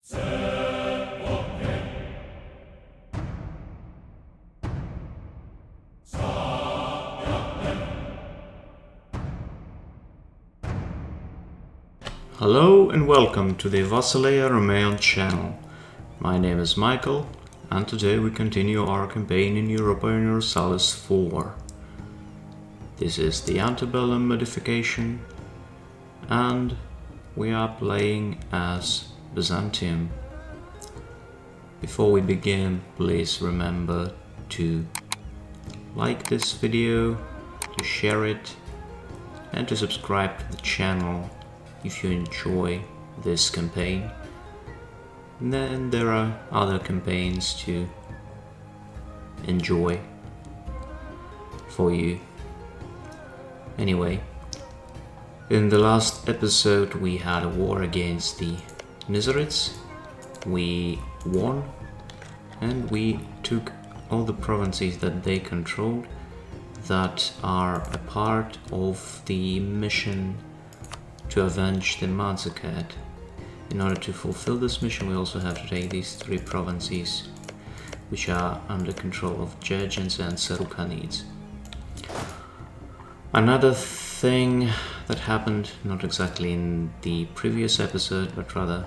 Hello and welcome to the Vassilea Romaeon channel. My name is Michael and today we continue our campaign in Europa Universalis 4. This is the Ante Bellum modification and we are playing as Byzantium. Before we begin, please remember to like this video, to share it and to subscribe to the channel if you enjoy this campaign. And then there are other campaigns to enjoy for you. Anyway, in the last episode we had a war against the Nizarites. We won and we took all the provinces that they controlled that are a part of the mission to avenge the Manzikert. In order to fulfill this mission we also have to take these three provinces which are under control of Georgians and Sarukhanids. Another thing that happened, not exactly in the previous episode but rather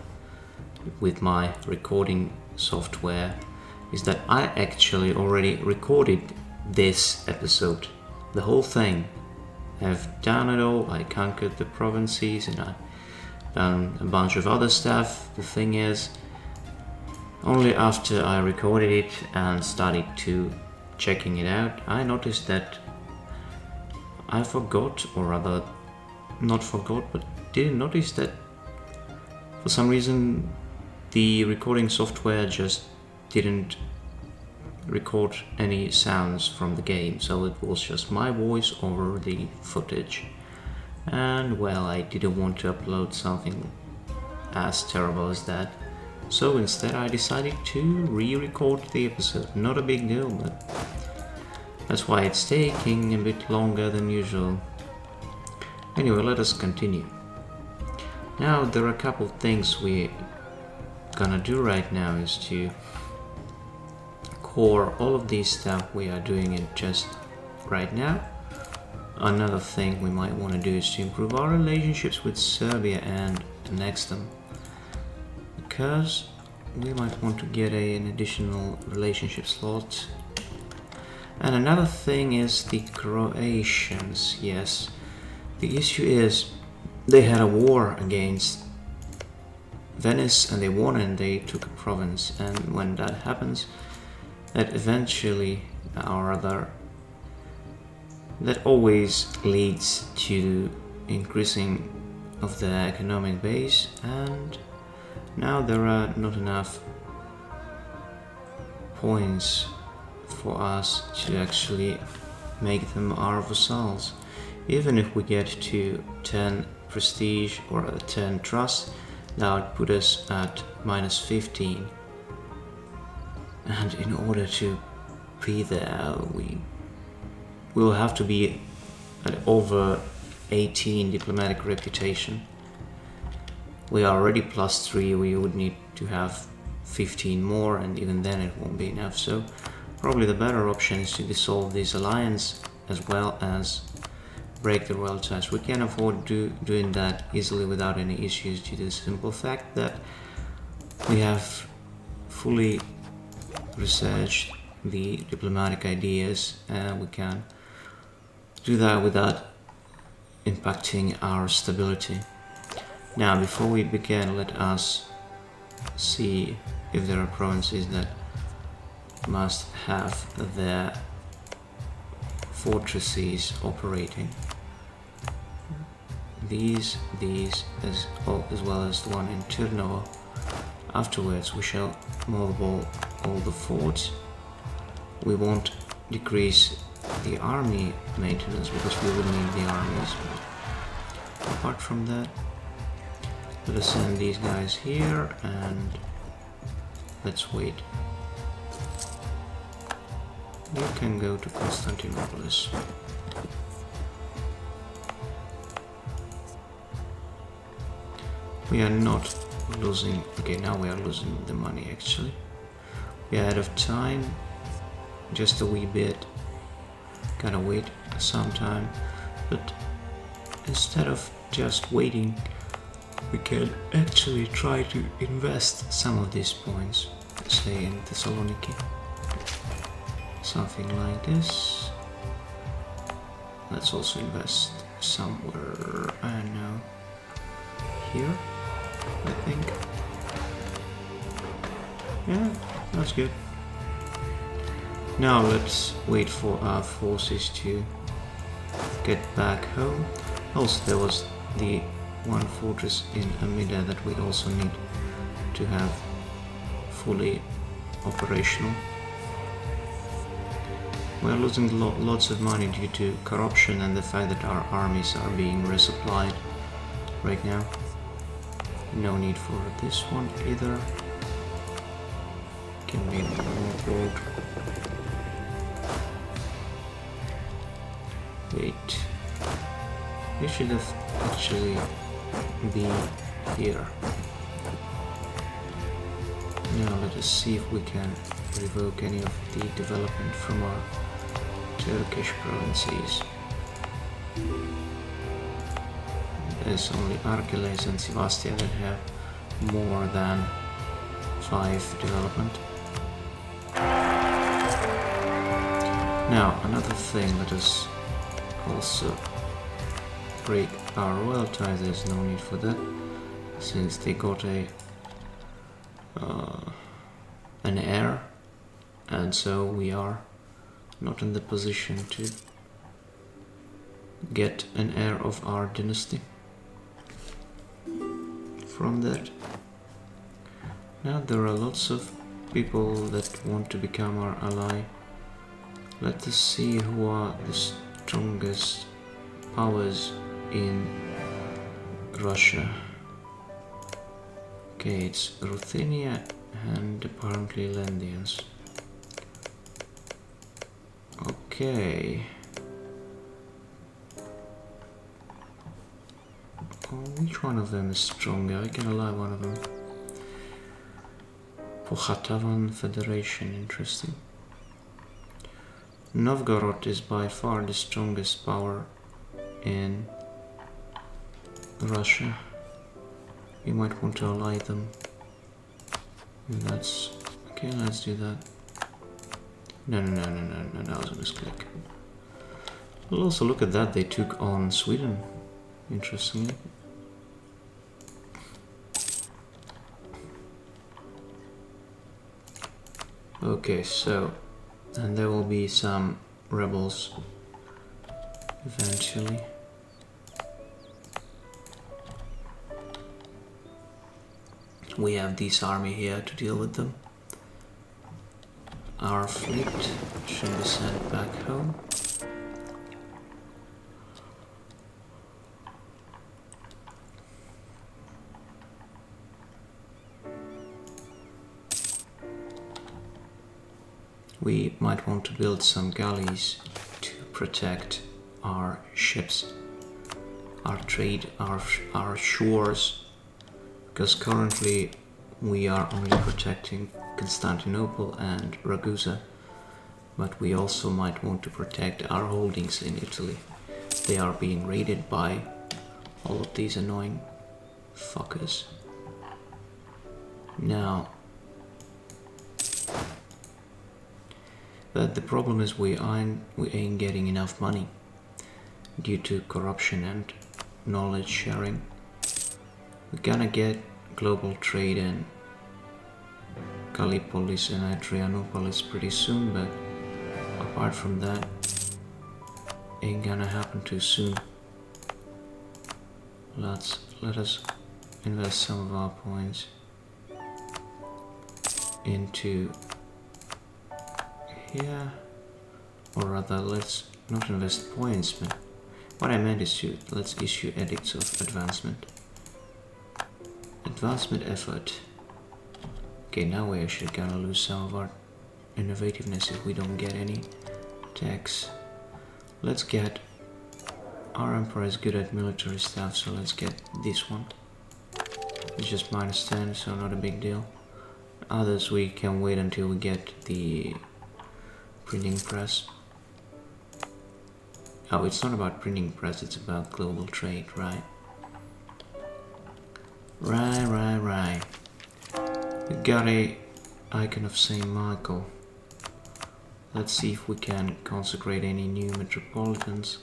with my recording software, is that I actually already recorded this episode, the whole thing. I've done it all, I conquered the provinces and I've done a bunch of other stuff. The thing is, only after I recorded it and started to checking it out, I noticed that I forgot, or rather not forgot, but didn't notice that for some reason the recording software just didn't record any sounds from the game, so it was just my voice over the footage. And well, I didn't want to upload something as terrible as that, so instead I decided to re-record the episode. Not a big deal, but that's why it's taking a bit longer than usual. Anyway, let us continue. Now there are a couple of things we're gonna do right now is to core all of these stuff we are doing it just right now. Another thing we might want to do is to improve our relationships with Serbia and annex them, because we might want to get an additional relationship slot. And another thing is the Croatians. Yes, the issue is they had a war against Venice and they won and they took a province, and when that happens, that eventually, or rather, that always leads to increasing of the economic base, and now there are not enough points for us to actually make them our vassals. Even if we get to 10 prestige or 10 trust, that would put us at minus 15. And in order to be there, we will have to be at over 18 diplomatic reputation. We are already plus 3, we would need to have 15 more, and even then it won't be enough. So probably the better option is to dissolve this alliance as well as break the royal ties. We can afford doing that easily without any issues due to the simple fact that we have fully researched the diplomatic ideas, and we can do that without impacting our stability. Now, before we begin, let us see if there are provinces that must have their fortresses operating. These as well as the one in Tirnovo. Afterwards we shall mothball all the forts. We won't decrease the army maintenance because we will need the armies. But apart from that, let us send these guys here and let's wait. You can go to Constantinople. We are not losing. Okay, now we are losing the money actually. We're out of time. Just a wee bit. Gotta wait some time. But instead of just waiting, we can actually try to invest some of these points. Say in Thessaloniki. Something like this. Let's also invest somewhere, I don't know, here, I think. Yeah, that's good. Now let's wait for our forces to get back home. Also, there was the one fortress in Amida that we also need to have fully operational. We are losing lots of money due to corruption and the fact that our armies are being resupplied right now. No need for this one either. Can be more gold. Wait. We should have actually been here. Now let us see if we can revoke any of the development from our Turkish provinces. There's only Argeles and Sivastia that have more than 5 development. Now another thing, let us also break our royal ties. There's no need for that since they got an heir, and so we are not in the position to get an heir of our dynasty from that. Now there are lots of people that want to become our ally. Let us see who are the strongest powers in Russia. Okay, it's Ruthenia and apparently Lendians. Okay. Oh, which one of them is stronger? I can ally one of them. Pokhatavan Federation, interesting. Novgorod is by far the strongest power in Russia. We might want to ally them. That's okay, let's do that. No, that was a misclick. We'll also look at that, they took on Sweden, interestingly. Okay, so, and there will be some rebels eventually. We have this army here to deal with them. Our fleet should be sent back home. We might want to build some galleys to protect our ships, our trade, our shores, because currently we are only protecting Constantinople and Ragusa, but we also might want to protect our holdings in Italy. They are being raided by all of these annoying fuckers. Now, but the problem is we ain't getting enough money due to corruption and knowledge sharing. We're gonna get global trade in Gallipolis and Adrianopolis pretty soon, but apart from that, ain't gonna happen too soon. Let us invest some of our points into here, or rather let's not invest points, but what I meant is to let's issue edicts of advancement. Advancement effort. Okay, now we're actually gonna lose some of our innovativeness if we don't get any tax. Let's get, our emperor is good at military stuff, so let's get this one. It's just -10, so not a big deal. Others we can wait until we get the printing press. Oh, it's not about printing press, it's about global trade, right? Right. We got a icon of Saint Michael. Let's see if we can consecrate any new metropolitans.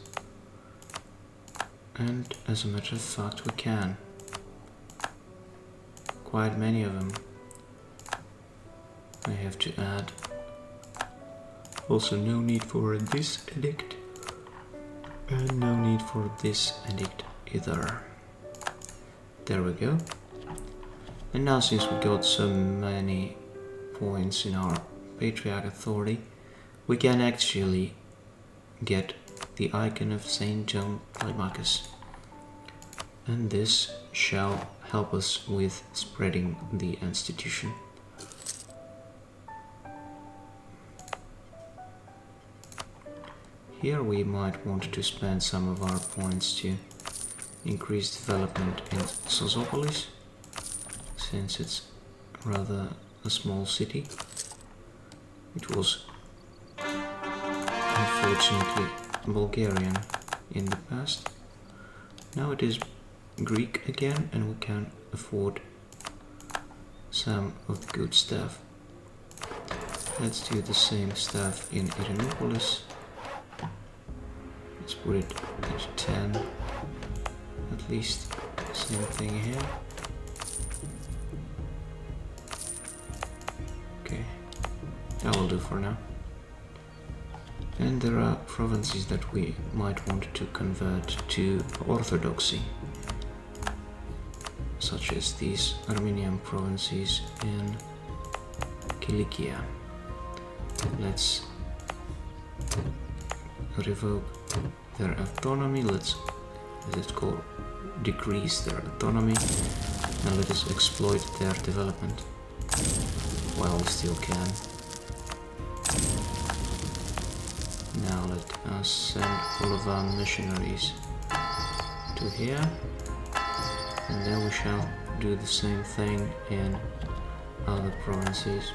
And as a matter of fact, we can. Quite many of them. I have to add. Also, no need for this edict. And no need for this edict either. There we go. And now, since we got so many points in our Patriarch authority, we can actually get the icon of Saint John Climacus. And this shall help us with spreading the institution. Here we might want to spend some of our points to increase development in Sozopolis, since it's rather a small city. It was unfortunately Bulgarian in the past. Now it is Greek again, and we can afford some of the good stuff. Let's do the same stuff in Irinopolis. Let's put it at 10, at least. Same thing here. Okay, that will do for now. And there are provinces that we might want to convert to Orthodoxy, such as these Armenian provinces in Kilikia. Let's revoke their autonomy. Let's go decrease their autonomy, and let us exploit their development while we still can. Now let us send all of our missionaries to here, and then we shall do the same thing in other provinces.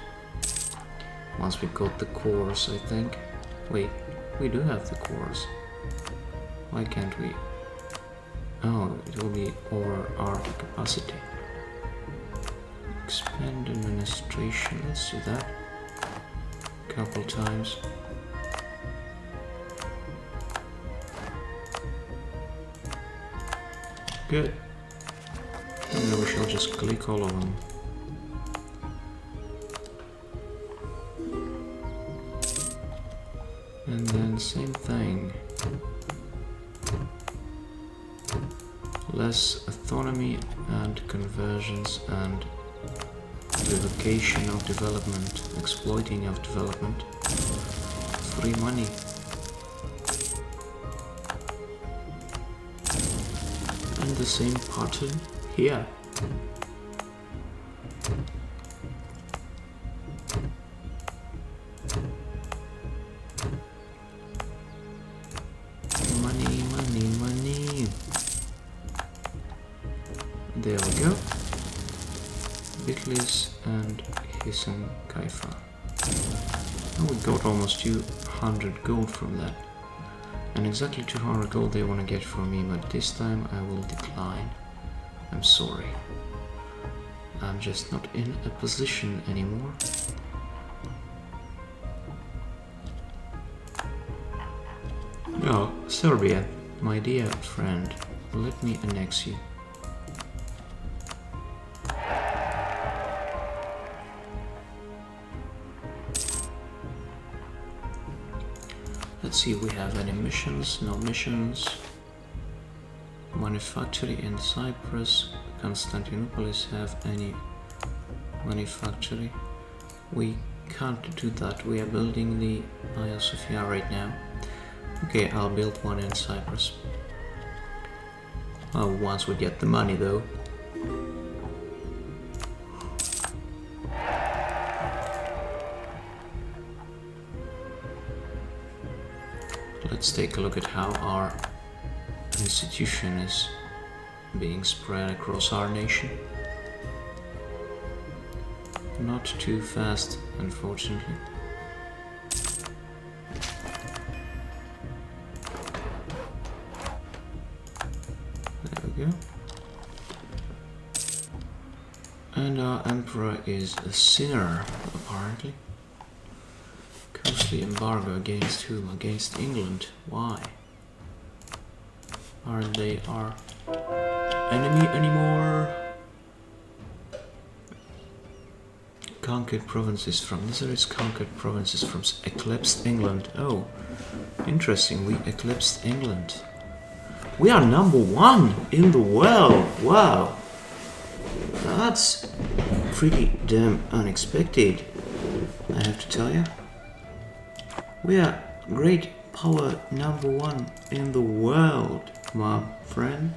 Once we got the cores, I think. Wait, we do have the cores. Why can't we? Oh, it will be over our capacity. Expand administration, let's do that a couple times. Good. And then we shall just click all of them. And then same thing. Less autonomy and conversions and revocation of development, exploiting of development, free money. And the same pattern here. Money, money, money. There we go. Bitlis and Hisan Kaifa. And we got almost 200 gold from that. And exactly 200 gold they want to get from me, but this time I will decline. I'm sorry. I'm just not in a position anymore. No, Serbia, my dear friend, let me annex you. Let's see if we have any missions. No missions. Manufactory in Cyprus. Constantinopolis have any manufactory? We can't do that. We are building the Hagia Sophia right now. Okay, I'll build one in Cyprus. Once we get the money though. Let's take a look at how our institution is being spread across our nation. Not too fast, unfortunately. There we go. And our emperor is a sinner, apparently. Costly embargo against whom? Against England. Why? Aren't they our enemy anymore? Conquered provinces from Nisar's conquered provinces from eclipsed England. Oh, interesting. We eclipsed England. We are #1 in the world. Wow. That's pretty damn unexpected, I have to tell you. We are great power #1 in the world, my friend.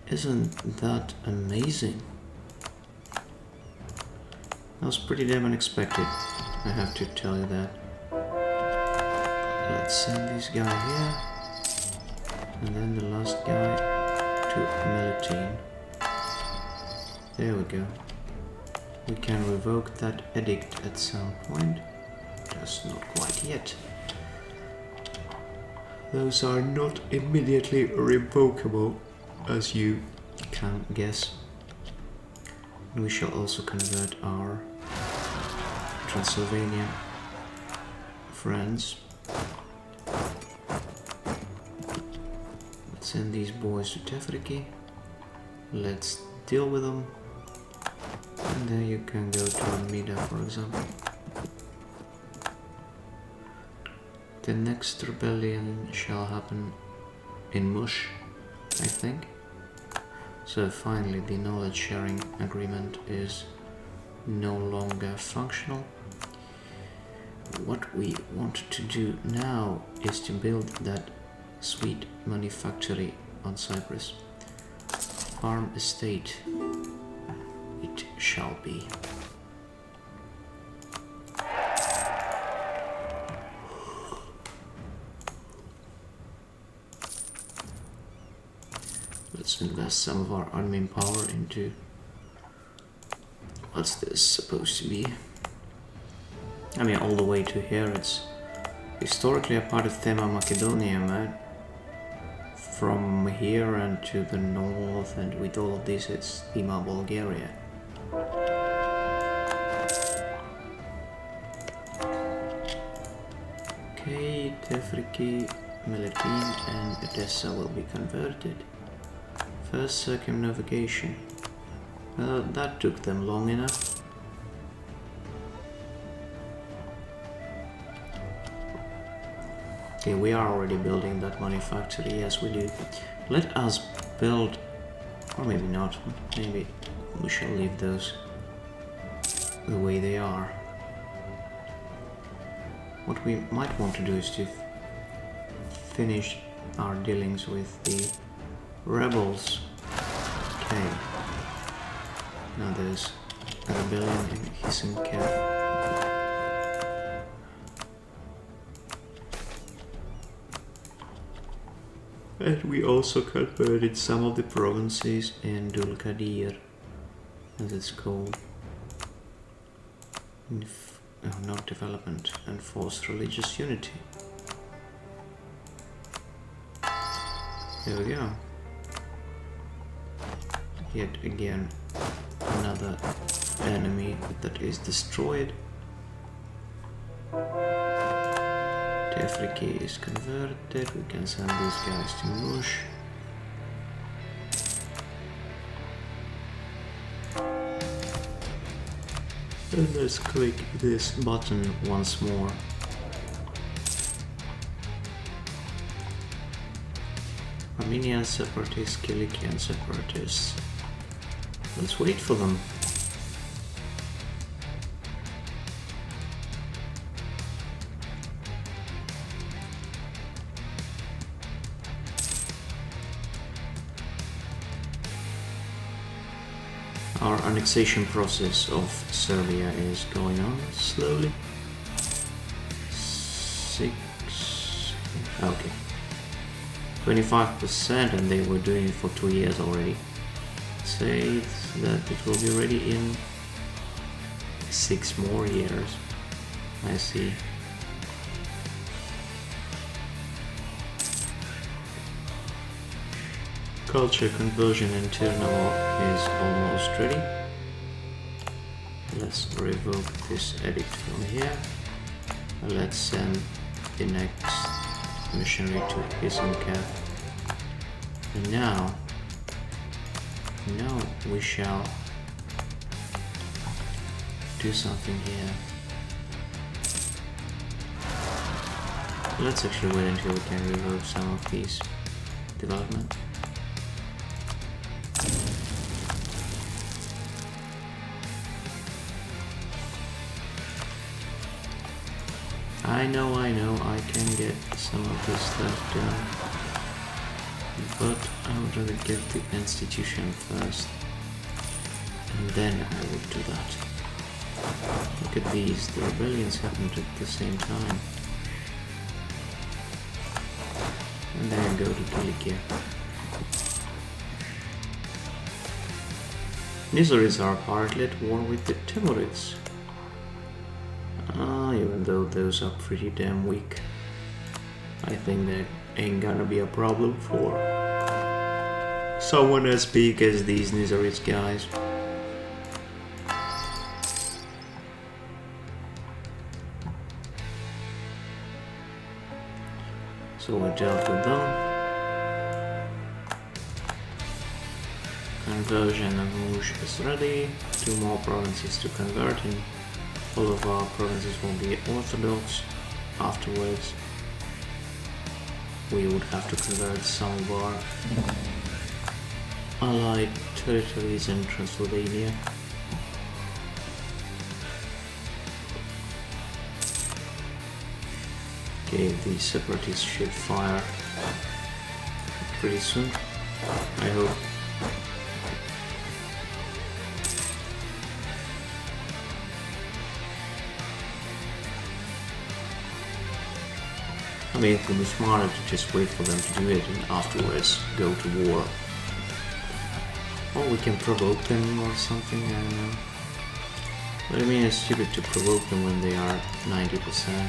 Isn't that amazing? That was pretty damn unexpected, I have to tell you that. Let's send this guy here, and then the last guy to Melitene. There we go. We can revoke that edict at some point, just not quite yet. Those are not immediately revocable, as you can guess. We shall also convert our Transylvania friends. Let's send these boys to Tefriki. Let's deal with them. And then you can go to Amida, for example. The next rebellion shall happen in Mush, I think. So finally the knowledge sharing agreement is no longer functional. What we want to do now is to build that sweet manufactory on Cyprus. Farm estate it shall be. Let's invest some of our admin power into... What's this supposed to be? I mean, all the way to here, it's historically a part of Thema Macedonia, man. From here and to the north, and with all of this, it's Thema Bulgaria. Okay, Tefriki, Melitene, and Edessa will be converted. First circumnavigation. That took them long enough. Okay, we are already building that manufactory, yes we do. Let us build, or maybe not, maybe we shall leave those the way they are. What we might want to do is to finish our dealings with the rebels. Okay. Now there's a rebellion in Hisenkev. And we also converted some of the provinces in Dulkadir, as it's called. Not development, enforced religious unity. There we go. Yet again, another enemy that is destroyed. Tefriki is converted. We can send these guys to Mush. And let's click this button once more. Armenian separatists, Kilikian separatists. Let's wait for them. Our annexation process of Serbia is going on slowly. Okay. 25%, and they were doing it for 2 years already. Say that it will be ready in 6 more years. I see. Culture conversion in Tirnavo is almost ready. Let's revoke this edict from here. Let's send the next missionary to Byzantium. And now we shall do something here. Let's actually wait until we can revoke some of these developments. I know, I can get some of this stuff done, but I would rather get the institution first, and then I would do that. Look at these, the rebellions happened at the same time. And then go to Kilikia. Nizaris are partly at war with the Timurids. Even though those are pretty damn weak, I think that ain't gonna be a problem for someone as big as these Nizaris guys. So we dealt with them. Conversion of Muj is ready. 2 more provinces to convert in. All of our provinces will be Orthodox. Afterwards, we would have to convert some of our allied territories in Transylvania. Okay, the separatists should fire pretty soon, I hope. I mean, it would be smarter to just wait for them to do it and afterwards go to war. Or we can provoke them or something, I don't know. But I mean, it's stupid to provoke them when they are 90%.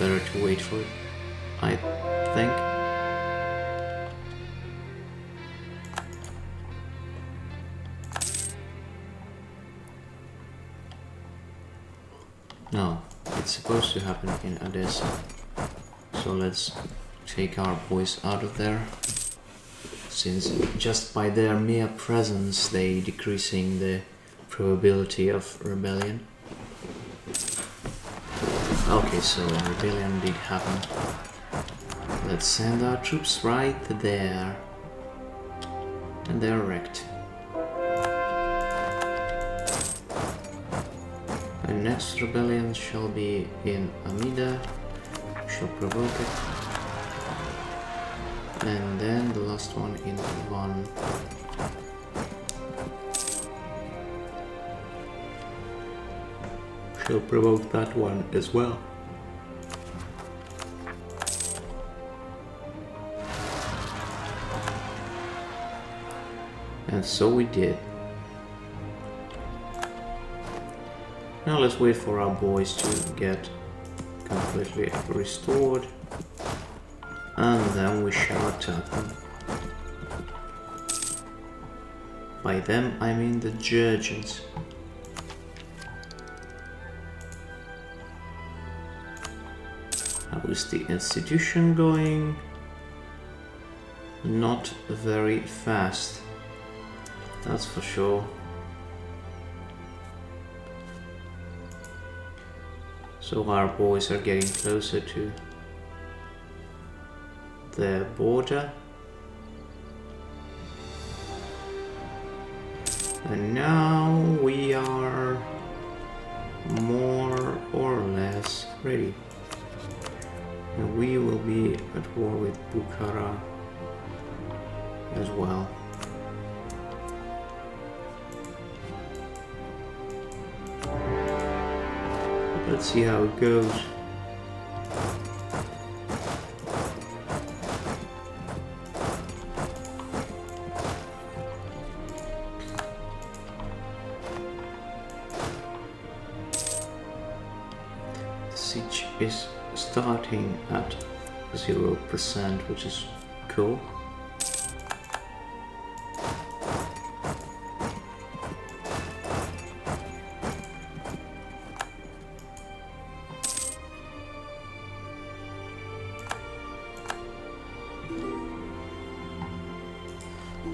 Better to wait for it, I think. No, it's supposed to happen in Odessa. So let's take our boys out of there, since just by their mere presence they decreasing the probability of rebellion. Okay, so a rebellion did happen. Let's send our troops right there. And they're wrecked. The next rebellion shall be in Amida. Shall provoke it, and then the last one in Ivan. Shall provoke that one as well. And so we did. Now let's wait for our boys to get completely restored, and then we shall attack them. By them I mean the Georgians. How is the institution going? Not very fast, that's for sure. So our boys are getting closer to the border. And now we are more or less ready. And we will be at war with Bukhara as well. Let's see how it goes. siege is starting at 0%, which is cool.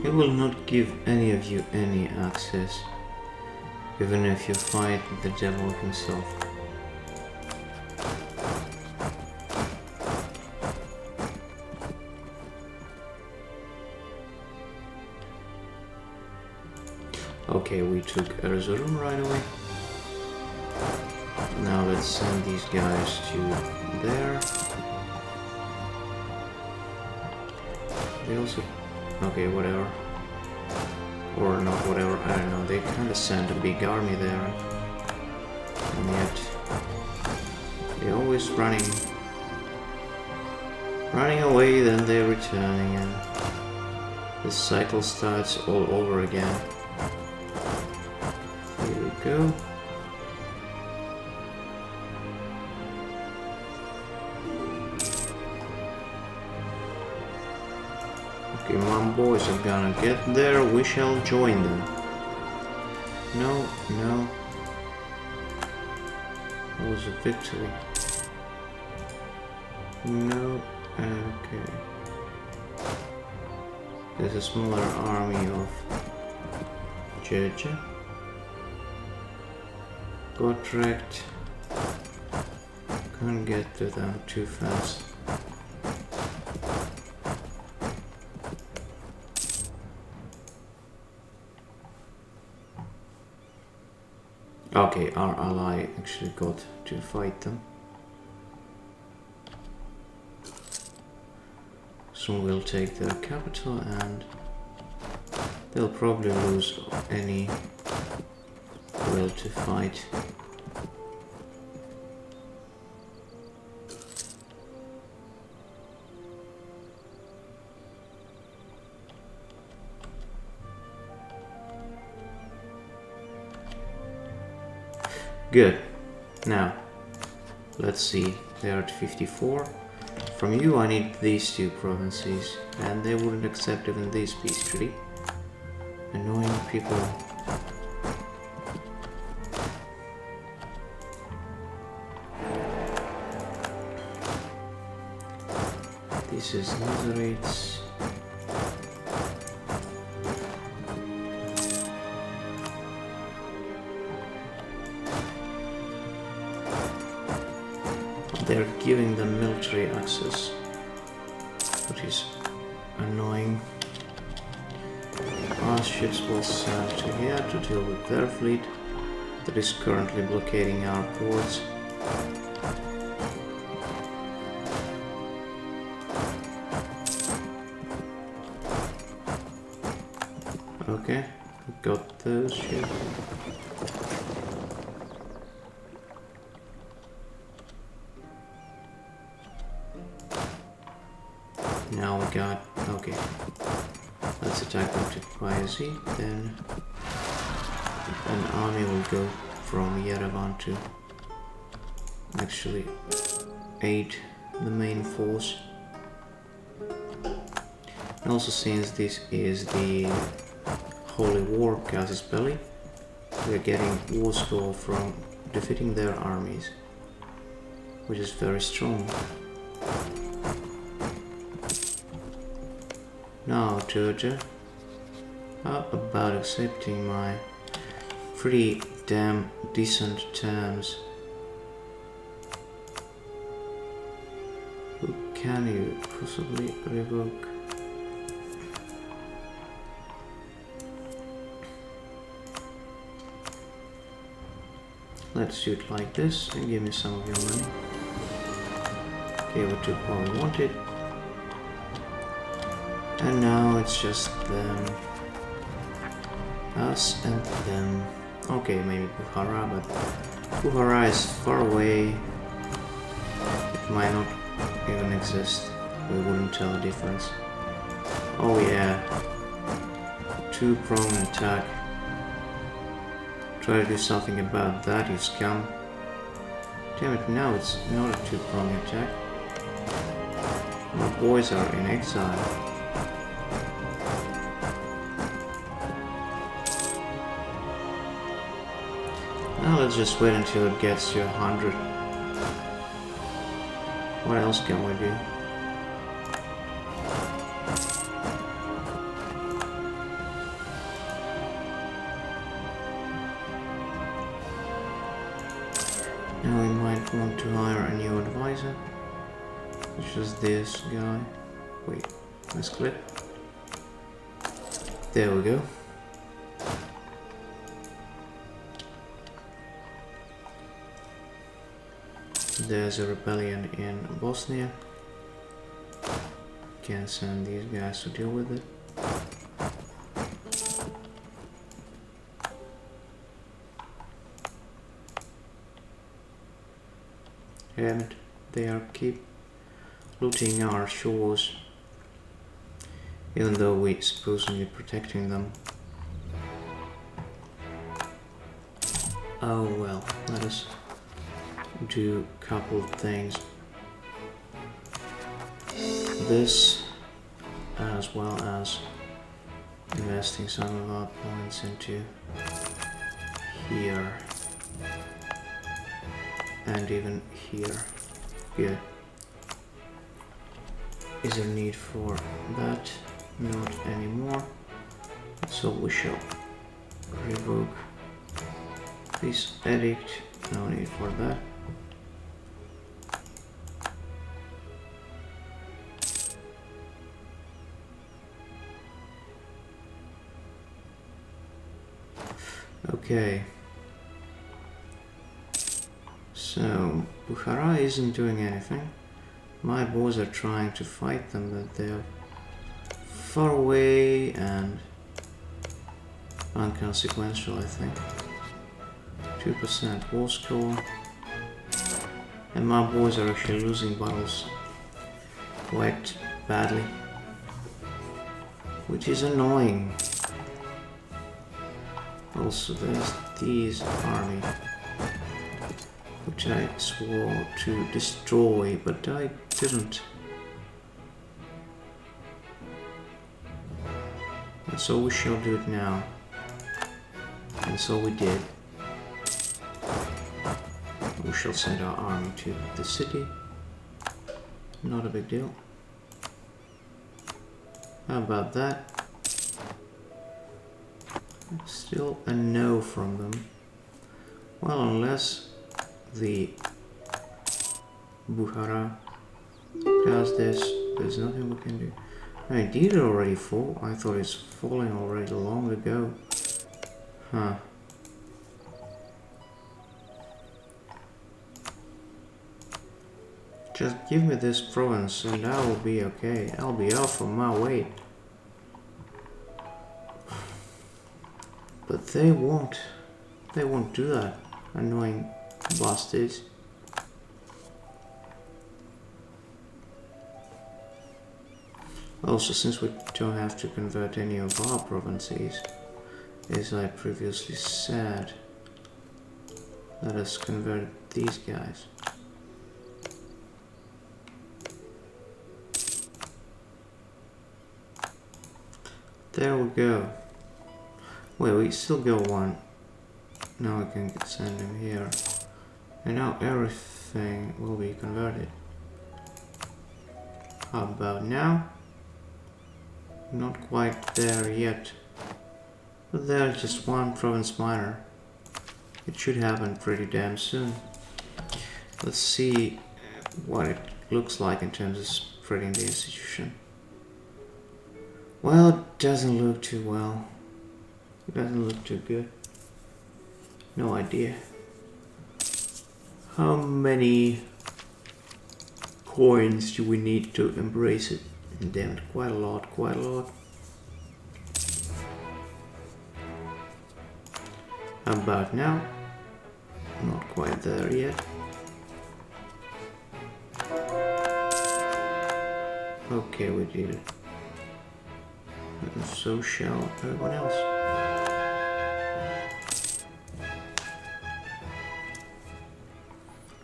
It will not give any of you any access, even if you fight the devil himself. Okay, we took Erzurum right away. Now let's send these guys to there. They also... okay, whatever. Or not whatever, I don't know. They kind of sent a big army there. And yet... they're always running away, then they're returning, and the cycle starts all over again. Here we go. Okay, my boys are gonna get there, we shall join them. No, no. That was a victory. No, okay. There's a smaller army of Georgia. Got wrecked. Can't get to them too fast. Okay, our ally actually got to fight them. Soon we'll take their capital and they'll probably lose any will to fight. Good. Now, let's see. They're at 54. From you I need these two provinces, and they wouldn't accept even this peace treaty. Annoying people. This is Nazarites. They're giving them military access, which is annoying. Our ships will sail to here to deal with their fleet that is currently blockading our ports. Okay, got those ships. Now we got... okay. Let's attack them to Bayezid, then an army will go from Yerevan to actually aid the main force. And also, since this is the Holy War Casus Belli, we are getting war score from defeating their armies, which is very strong. Now, Georgia, how about accepting my pretty damn decent terms? Who can you possibly revoke? Let's do it like this and give me some of your money. Okay, we took what we wanted. And now it's just them, us and them. Okay, maybe Bukhara, but Bukhara is far away. It might not even exist. We wouldn't tell the difference. Oh yeah, two-pronged attack. Try to do something about that, you scum. Damn it, now it's not a two-pronged attack. My boys are in exile. Now let's just wait until it gets to 100. What else can we do? Now we might want to hire a new advisor, which is this guy. Wait, let's click. There we go. There's a rebellion in Bosnia. Can send these guys to deal with it. And they are keep looting our shores, even though we're supposedly protecting them. Oh well, let us do a couple of things. This, as well as investing some of our points into here and even here. Good. Is there need for that? Not anymore. So we shall revoke this edict. No need for that. Okay. So, Bukhara isn't doing anything. My boys are trying to fight them, but they're far away and unconsequential, I think. 2% war score. And my boys are actually losing battles quite badly, which is annoying. Also, there's these army, which I swore to destroy, but I didn't. And so we shall do it now. And so we did. We shall send our army to the city. Not a big deal. How about that? Still a no from them. Well, unless the Bukhara does this, there's nothing we can do. I mean, did it already fall? I thought it's falling already long ago. Huh. Just give me this province and I will be okay. I'll be off from my weight. But they won't do that. Annoying bastards. Also, since we don't have to convert any of our provinces, as I previously said, let us convert these guys. There we go. Wait, we still got one. Now I can send him here. And now everything will be converted. How about now? Not quite there yet. But there's just one province minor. It should happen pretty damn soon. Let's see what it looks like in terms of spreading the institution. Well, it doesn't look too well. It doesn't look too good. No idea. How many coins do we need to embrace it? Damn it, quite a lot, quite a lot. How about now? Not quite there yet. Okay, we did it. And so shall everyone else.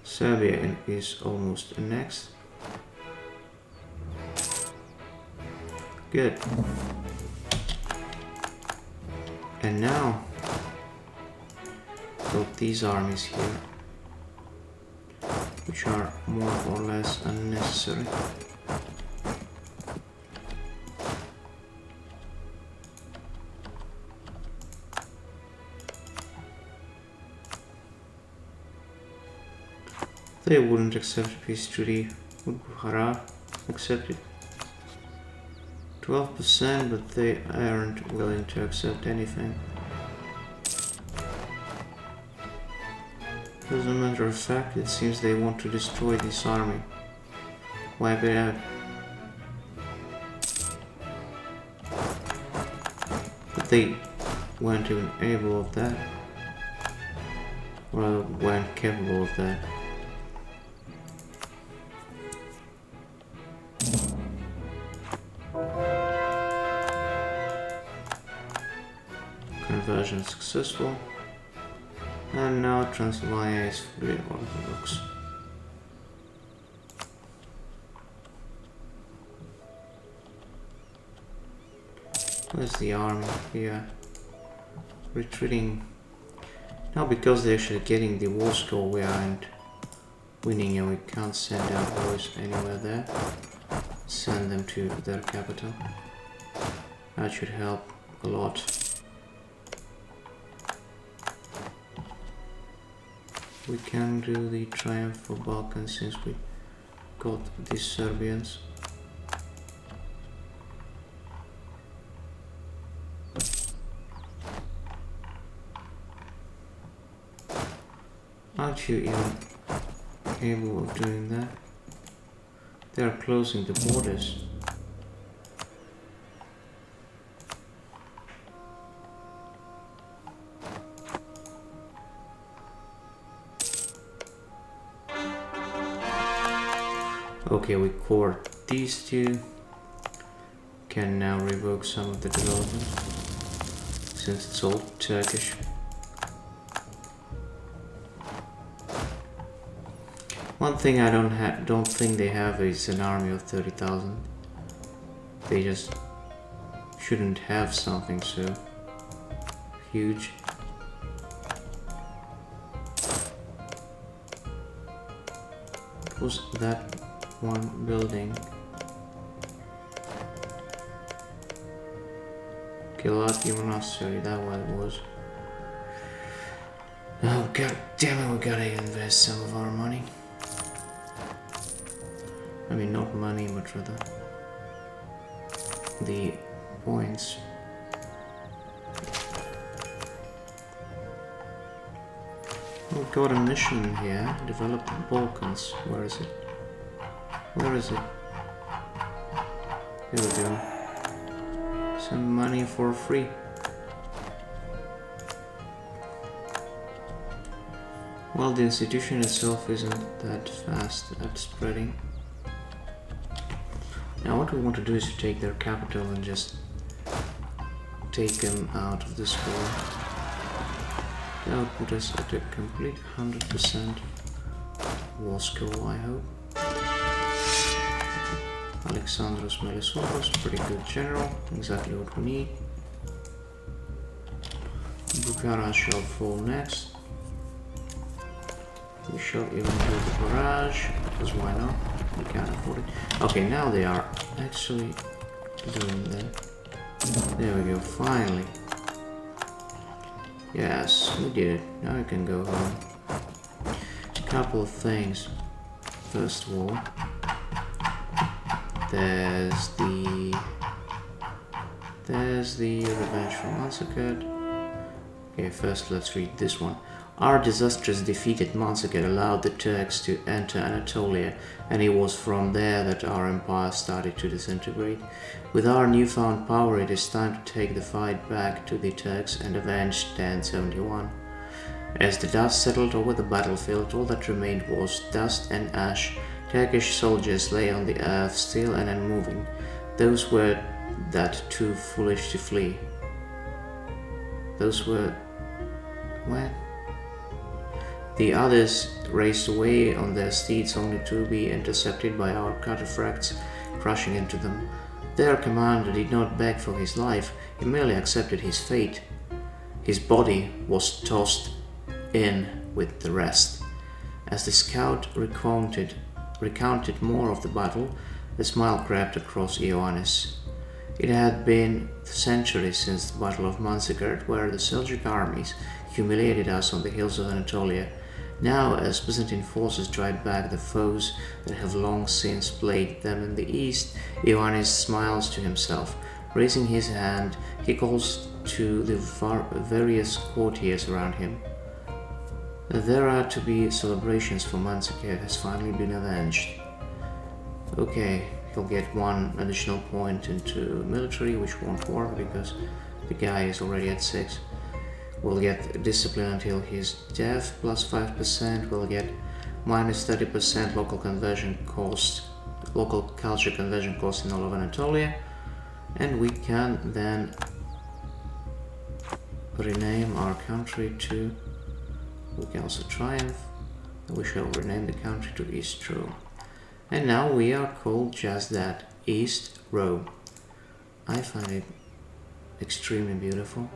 Serbia is almost annexed. Good. And now, got these armies here, which are more or less unnecessary. They wouldn't accept peace treaty. Would Bukhara accept it? 12%, but they aren't willing to accept anything. As a matter of fact, it seems they want to destroy this army. Wipe it out. But they weren't even able of that. Or weren't capable of that. Conversion successful, and now Transylvania is fully Orthodox. Where's the army here? Retreating. Now, because they're actually getting the war score, we aren't winning and we can't send our boys anywhere there. Send them to their capital. That should help a lot. We can do the triumph for Balkans since we got the Serbians. Aren't you even capable of doing that? They are closing the borders. Okay, we court these two. Can now revoke some of the development since it's all Turkish. One thing I don't think they have is an army of 30,000. They just shouldn't have something so huge. Was that one building? Galati Monastery, that what it was. Oh god damn it, we gotta invest some of our money. I mean, not money, but rather the points. We've got a mission here. Develop the Balkans. Where is it? Where is it? Here we go. Some money for free. Well, the institution itself isn't that fast at spreading. Now what we want to do is to take their capital and just take them out of this war. That would put us at a complete 100% war score, I hope. Alexandros Melisovos, pretty good general, exactly what we need. Bukhara shall fall next. We shall even do the barrage, because why not? We can't afford it. Okay, now they are actually doing that. There we go, finally. Yes, we did it. Now we can go home. A couple of things. First of all, there's the Revenge Manzikert. Okay, first let's read this one. Our disastrous defeat at Manzikert allowed the Turks to enter Anatolia, and it was from there that our empire started to disintegrate. With our newfound power, it is time to take the fight back to the Turks and avenge 1071. As the dust settled over the battlefield, all that remained was dust and ash. Turkish soldiers lay on the earth, still and unmoving. Those were that too foolish to flee. Those were... where? The others raced away on their steeds only to be intercepted by our cataphracts crashing into them. Their commander did not beg for his life, he merely accepted his fate. His body was tossed in with the rest. As the scout recounted more of the battle, a smile crept across Ioannis. It had been centuries since the Battle of Manzikert, where the Seljuk armies humiliated us on the hills of Anatolia. Now, as Byzantine forces drive back the foes that have long since plagued them in the east, Ioannis smiles to himself. Raising his hand, he calls to the various courtiers around him. There are to be celebrations, for Manzikert has finally been avenged. Okay, he'll get one additional point into military, which won't work because the guy is already at 6. We'll get discipline until he's deaf, plus 5%. We'll get minus 30% local culture conversion cost in all of Anatolia. And we can then rename our country to, we can also triumph. We shall rename the country to East Rome. And now we are called just that, East Rome. I find it extremely beautiful.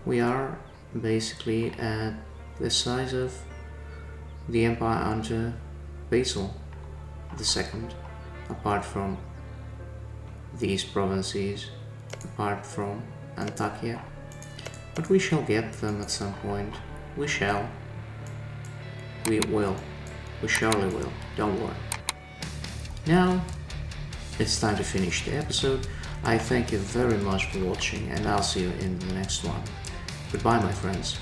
We are basically at the size of the empire under Basil II, apart from these provinces, apart from Antakya. But we shall get them at some point. We shall. We will. We surely will. Don't worry. Now, it's time to finish the episode. I thank you very much for watching, and I'll see you in the next one. Goodbye, my friends.